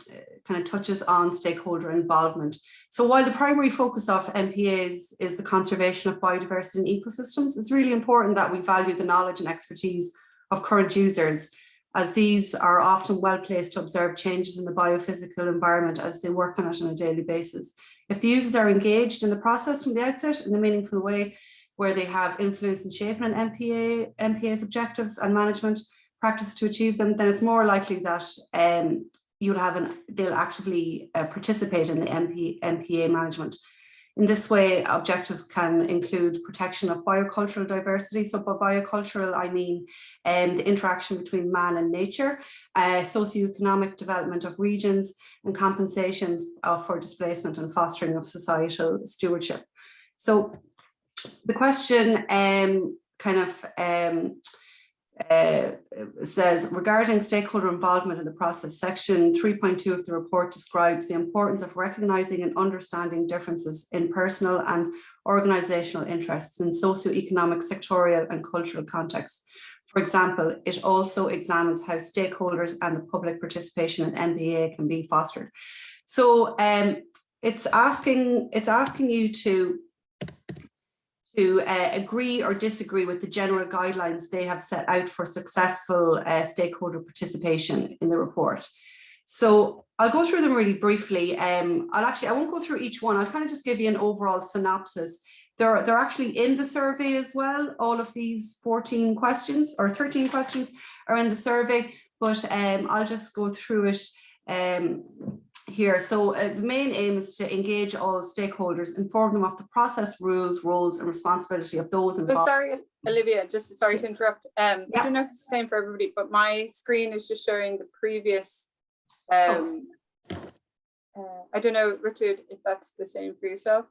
of touches on stakeholder involvement. So while the primary focus of MPAs is the conservation of biodiversity and ecosystems, it's really important that we value the knowledge and expertise of current users, as these are often well placed to observe changes in the biophysical environment as they work on it on a daily basis. If the users are engaged in the process from the outset in a meaningful way, where they have influence in shaping an MPA's objectives and management practice to achieve them, then it's more likely that they'll actively participate in the MPA management. In this way, objectives can include protection of biocultural diversity. So by biocultural, I mean the interaction between man and nature, socioeconomic development of regions, and compensation for displacement and fostering of societal stewardship. So the question says, regarding stakeholder involvement in the process, section 3.2 of the report describes the importance of recognizing and understanding differences in personal and organizational interests in socioeconomic, sectorial and cultural contexts. For example, it also examines how stakeholders and the public participation in MPA can be fostered. So it's asking you to agree or disagree with the general guidelines they have set out for successful stakeholder participation in the report. So I'll go through them really briefly. I won't go through each one. I'll kind of just give you an overall synopsis. They're actually in the survey as well. All of these 14 questions or 13 questions are in the survey, but I'll just go through it here. So the main aim is to engage all stakeholders, inform them of the process, rules, roles and responsibility of those involved. So sorry, Olivia, just sorry to interrupt. I don't know if it's the same for everybody, but my screen is just showing the previous. I don't know, Richard, if that's the same for yourself.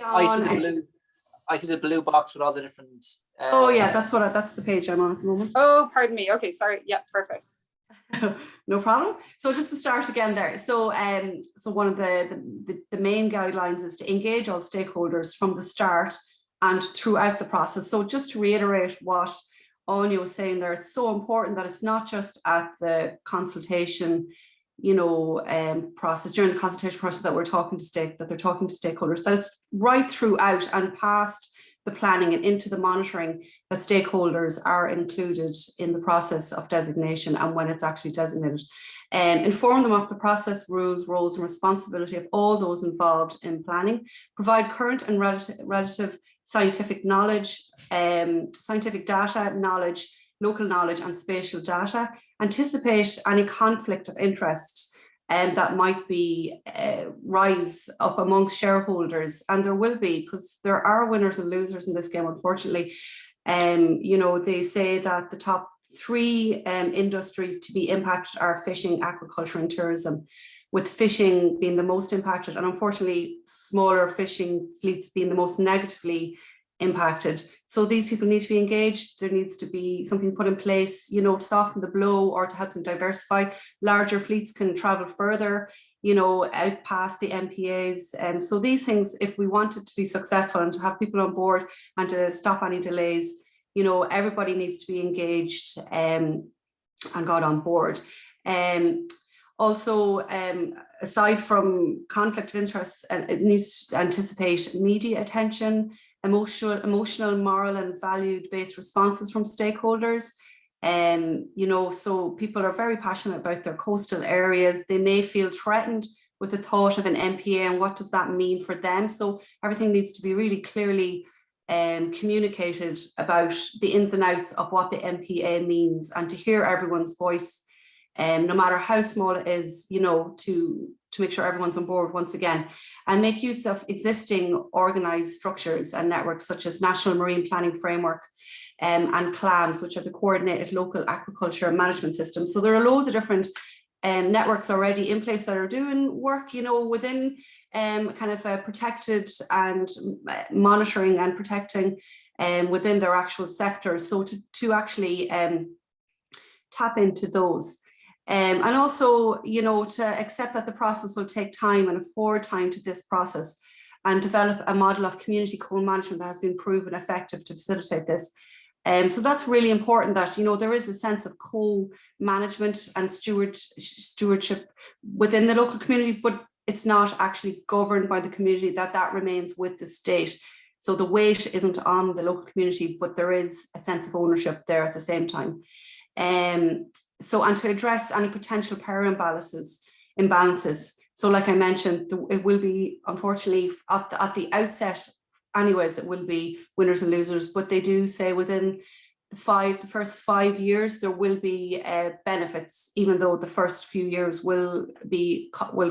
I see the blue box with all the different. Oh yeah, that's the page I'm on at the moment. Oh, pardon me. Okay, sorry. Yeah, perfect. No problem. So just to start again there. So so one of the main guidelines is to engage all stakeholders from the start and throughout the process. So just to reiterate what Anya was saying there, it's so important that it's not just at the consultation, process, during the consultation process that they're talking to stakeholders, that it's right throughout and past the planning and into the monitoring, that stakeholders are included in the process of designation and when it's actually designated. Inform them of the process, rules, roles and responsibility of all those involved in planning, provide current and relative scientific knowledge, scientific data, knowledge, local knowledge and spatial data, anticipate any conflict of interest that might be rise up amongst shareholders, and there will be, because there are winners and losers in this game, unfortunately. You know, they say that the top 3 industries to be impacted are fishing, aquaculture and tourism, with fishing being the most impacted, and unfortunately smaller fishing fleets being the most negatively impacted. So these people need to be engaged. There needs to be something put in place, you know, to soften the blow or to help them diversify. Larger fleets can travel further, you know, out past the MPAs. So these things, if we want it to be successful and to have people on board and to stop any delays, you know, everybody needs to be engaged and got on board. Also, aside from conflict of interest, it needs to anticipate media attention, emotional, moral and value-based responses from stakeholders. You know, so people are very passionate about their coastal areas. They may feel threatened with the thought of an MPA and what does that mean for them. So everything needs to be really clearly communicated about the ins and outs of what the MPA means, and to hear everyone's voice, no matter how small it is, you know, to make sure everyone's on board once again, and make use of existing organised structures and networks such as National Marine Planning Framework and CLAMS, which are the Coordinated Local Aquaculture Management Systems. So there are loads of different networks already in place that are doing work, you know, within kind of protected and monitoring and protecting within their actual sectors. So to actually tap into those. And also, you know, to accept that the process will take time and afford time to this process, and develop a model of community co-management that has been proven effective to facilitate this. So that's really important, that, you know, there is a sense of co-management and stewardship within the local community, but it's not actually governed by the community, that remains with the state. So the weight isn't on the local community, but there is a sense of ownership there at the same time. So, and to address any potential power imbalances. So like I mentioned, it will be, unfortunately, at the outset, anyways, it will be winners and losers, but they do say within the first 5 years, there will be benefits, even though the first few years will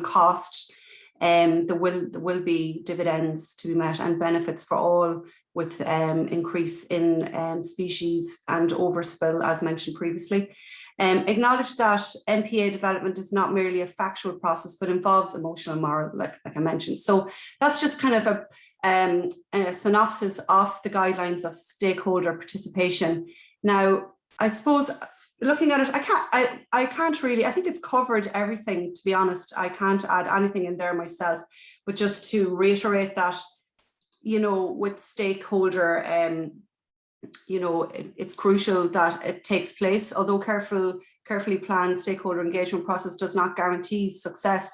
cost, there will be dividends to be met and benefits for all, with increase in species and overspill, as mentioned previously. Acknowledge that MPA development is not merely a factual process, but involves emotional and moral, like I mentioned. So that's just kind of a synopsis of the guidelines of stakeholder participation. Now, I suppose looking at it, I can't really, I think it's covered everything, to be honest. I can't add anything in there myself, but just to reiterate that, you know, with stakeholder, you know, it's crucial that it takes place. Although carefully planned stakeholder engagement process does not guarantee success,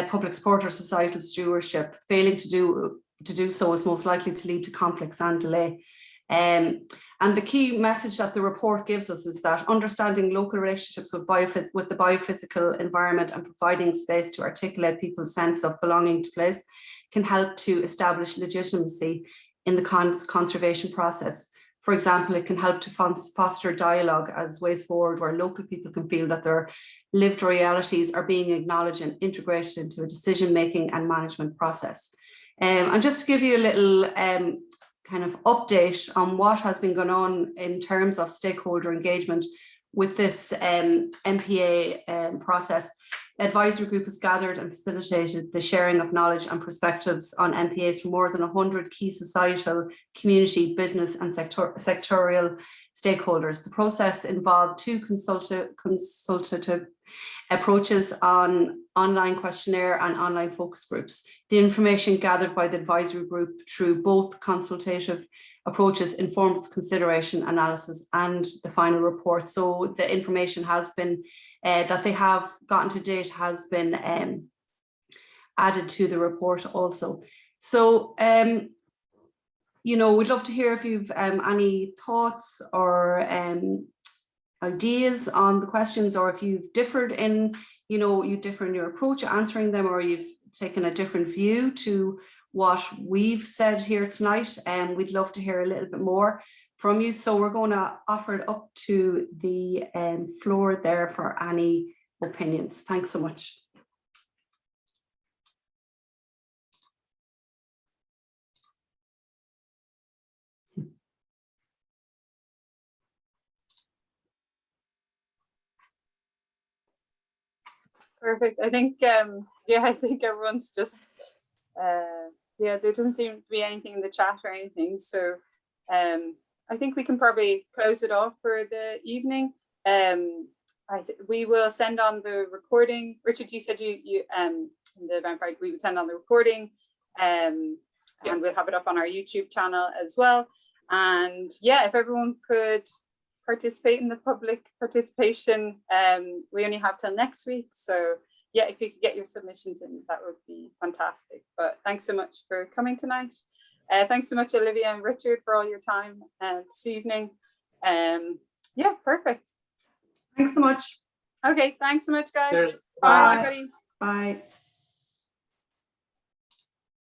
public support or societal stewardship. Failing to do so is most likely to lead to conflicts and delay. And the key message that the report gives us is that understanding local relationships with the biophysical environment and providing space to articulate people's sense of belonging to place can help to establish legitimacy in the conservation process. For example, it can help to foster dialogue as ways forward, where local people can feel that their lived realities are being acknowledged and integrated into a decision-making and management process. And just to give you a little kind of update on what has been going on in terms of stakeholder engagement with this MPA process, the advisory group has gathered and facilitated the sharing of knowledge and perspectives on MPAs from more than 100 key societal, community, business and sectorial stakeholders. The process involved 2 consultative approaches on online questionnaire and online focus groups. The information gathered by the advisory group through both consultative approaches informs consideration, analysis and the final report. So the information has been that they have gotten to date has been added to the report also. So you know, we'd love to hear if you've any thoughts or ideas on the questions, or if you've differed in, you know, you differ in your approach answering them, or you've taken a different view to what we've said here tonight. And we'd love to hear a little bit more from you. So we're going to offer it up to the floor there for any opinions. Thanks so much. Perfect. I think, yeah, I think everyone's just, yeah, there doesn't seem to be anything in the chat or anything. So I think we can probably close it off for the evening. We will send on the recording. Richard, you said you in the Eventbrite, we would send on the recording, and we'll have it up on our YouTube channel as well. And yeah, if everyone could participate in the public participation, we only have till next week. So yeah, if you could get your submissions in, that would be fantastic. But thanks so much for coming tonight. Thanks so much, Olivia and Richard, for all your time this evening. Yeah, perfect. Thanks so much. Okay, thanks so much, guys. Cheers. Bye, everybody. Bye.